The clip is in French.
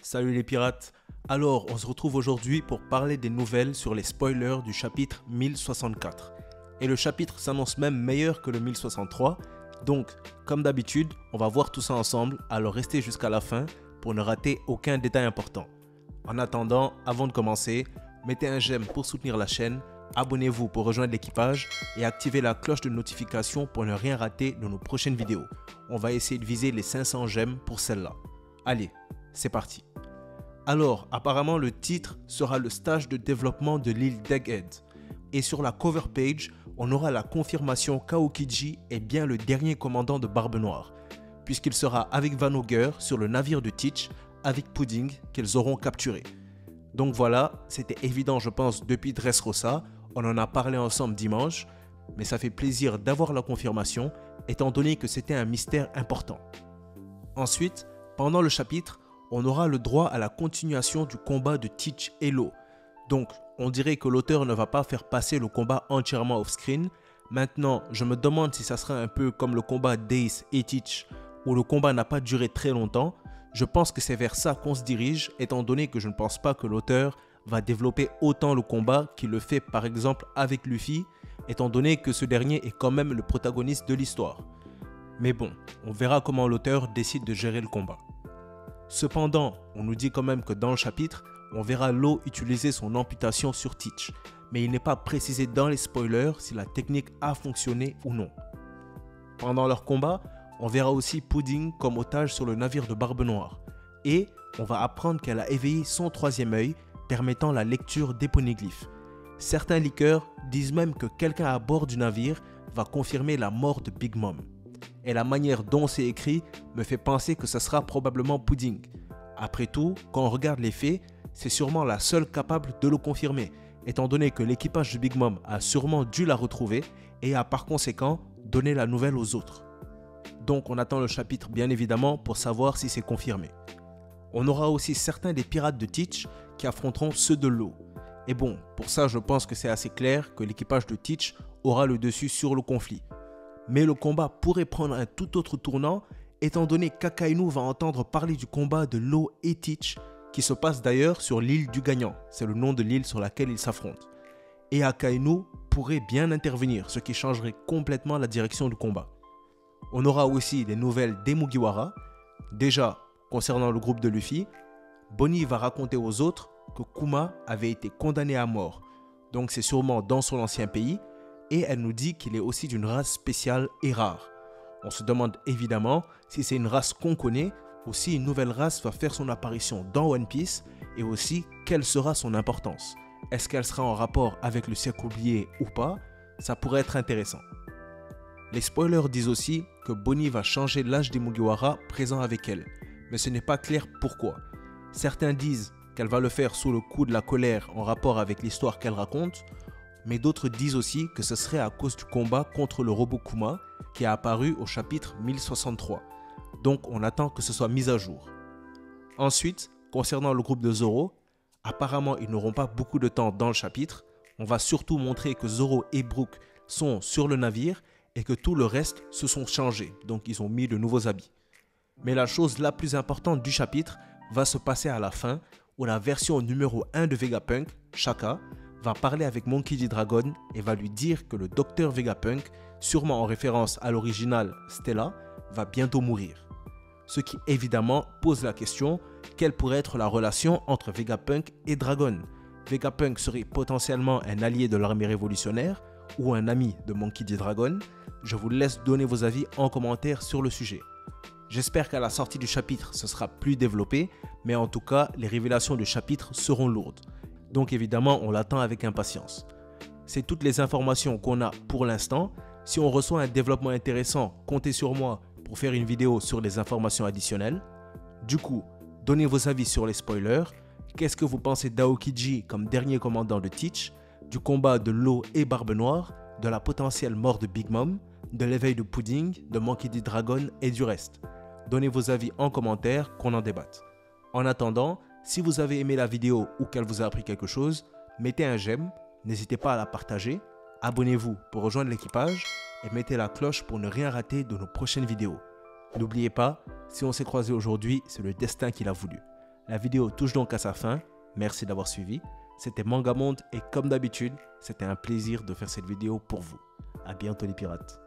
Salut les pirates, alors on se retrouve aujourd'hui pour parler des nouvelles sur les spoilers du chapitre 1064. Et le chapitre s'annonce même meilleur que le 1063, donc comme d'habitude, on va voir tout ça ensemble, alors restez jusqu'à la fin pour ne rater aucun détail important. En attendant, avant de commencer, mettez un j'aime pour soutenir la chaîne, abonnez-vous pour rejoindre l'équipage et activez la cloche de notification pour ne rien rater de nos prochaines vidéos. On va essayer de viser les 500 j'aime pour celle-là. Allez, c'est parti. Alors, apparemment, le titre sera le stage de développement de l'île d'Egghead. Et sur la cover page, on aura la confirmation qu'Aokiji est bien le dernier commandant de Barbe Noire, puisqu'il sera avec Vanaugr sur le navire de Teach avec Pudding qu'ils auront capturé. Donc voilà, c'était évident je pense depuis Dressrosa, on en a parlé ensemble dimanche, mais ça fait plaisir d'avoir la confirmation, étant donné que c'était un mystère important. Ensuite, pendant le chapitre, on aura le droit à la continuation du combat de Teach et Law. Donc, on dirait que l'auteur ne va pas faire passer le combat entièrement off-screen. Maintenant, je me demande si ça sera un peu comme le combat d'Ace et Teach, où le combat n'a pas duré très longtemps. Je pense que c'est vers ça qu'on se dirige, étant donné que je ne pense pas que l'auteur va développer autant le combat qu'il le fait par exemple avec Luffy, étant donné que ce dernier est quand même le protagoniste de l'histoire. Mais bon, on verra comment l'auteur décide de gérer le combat. Cependant, on nous dit quand même que dans le chapitre, on verra Law utiliser son amputation sur Teach, mais il n'est pas précisé dans les spoilers si la technique a fonctionné ou non. Pendant leur combat, on verra aussi Pudding comme otage sur le navire de Barbe Noire, et on va apprendre qu'elle a éveillé son troisième œil, permettant la lecture des poneglyphes. Certains leakers disent même que quelqu'un à bord du navire va confirmer la mort de Big Mom. Et la manière dont c'est écrit me fait penser que ce sera probablement Pudding. Après tout, quand on regarde les faits, c'est sûrement la seule capable de le confirmer, étant donné que l'équipage de Big Mom a sûrement dû la retrouver et a par conséquent donné la nouvelle aux autres. Donc on attend le chapitre bien évidemment pour savoir si c'est confirmé. On aura aussi certains des pirates de Teach qui affronteront ceux de Law. Et bon, pour ça je pense que c'est assez clair que l'équipage de Teach aura le dessus sur le conflit. Mais le combat pourrait prendre un tout autre tournant, étant donné qu'Akainu va entendre parler du combat de Law et Teach, qui se passe d'ailleurs sur l'île du Gagnant, c'est le nom de l'île sur laquelle ils s'affrontent. Et Akainu pourrait bien intervenir, ce qui changerait complètement la direction du combat. On aura aussi des nouvelles des Mugiwara. Déjà, concernant le groupe de Luffy, Bonnie va raconter aux autres que Kuma avait été condamné à mort, donc c'est sûrement dans son ancien pays, et elle nous dit qu'il est aussi d'une race spéciale et rare. On se demande évidemment si c'est une race qu'on connaît ou si une nouvelle race va faire son apparition dans One Piece et aussi quelle sera son importance. Est-ce qu'elle sera en rapport avec le siècle oublié ou pas? Ça pourrait être intéressant. Les spoilers disent aussi que Bonnie va changer l'âge des Mugiwara présents avec elle, mais ce n'est pas clair pourquoi. Certains disent qu'elle va le faire sous le coup de la colère en rapport avec l'histoire qu'elle raconte, mais d'autres disent aussi que ce serait à cause du combat contre le robot Kuma qui a apparu au chapitre 1063. Donc on attend que ce soit mis à jour. Ensuite, concernant le groupe de Zoro, apparemment ils n'auront pas beaucoup de temps dans le chapitre. On va surtout montrer que Zoro et Brook sont sur le navire et que tout le reste se sont changés, donc ils ont mis de nouveaux habits. Mais la chose la plus importante du chapitre va se passer à la fin, où la version numéro 1 de Vegapunk, Shaka, va parler avec Monkey D. Dragon et va lui dire que le docteur Vegapunk, sûrement en référence à l'original Stella, va bientôt mourir. Ce qui évidemment pose la question, quelle pourrait être la relation entre Vegapunk et Dragon? Vegapunk serait potentiellement un allié de l'armée révolutionnaire ou un ami de Monkey D. Dragon? Je vous laisse donner vos avis en commentaire sur le sujet. J'espère qu'à la sortie du chapitre, ce sera plus développé, mais en tout cas, les révélations du chapitre seront lourdes. Donc évidemment, on l'attend avec impatience. C'est toutes les informations qu'on a pour l'instant. Si on reçoit un développement intéressant, comptez sur moi pour faire une vidéo sur les informations additionnelles. Du coup, donnez vos avis sur les spoilers. Qu'est-ce que vous pensez d'Aokiji comme dernier commandant de Teach, du combat de Law et Barbe Noire, de la potentielle mort de Big Mom, de l'éveil de Pudding, de Monkey D. Dragon et du reste? Donnez vos avis en commentaire, qu'on en débatte. En attendant, si vous avez aimé la vidéo ou qu'elle vous a appris quelque chose, mettez un j'aime, n'hésitez pas à la partager, abonnez-vous pour rejoindre l'équipage et mettez la cloche pour ne rien rater de nos prochaines vidéos. N'oubliez pas, si on s'est croisé aujourd'hui, c'est le destin qui l'a voulu. La vidéo touche donc à sa fin, merci d'avoir suivi. C'était Mangamonde et comme d'habitude, c'était un plaisir de faire cette vidéo pour vous. À bientôt les pirates.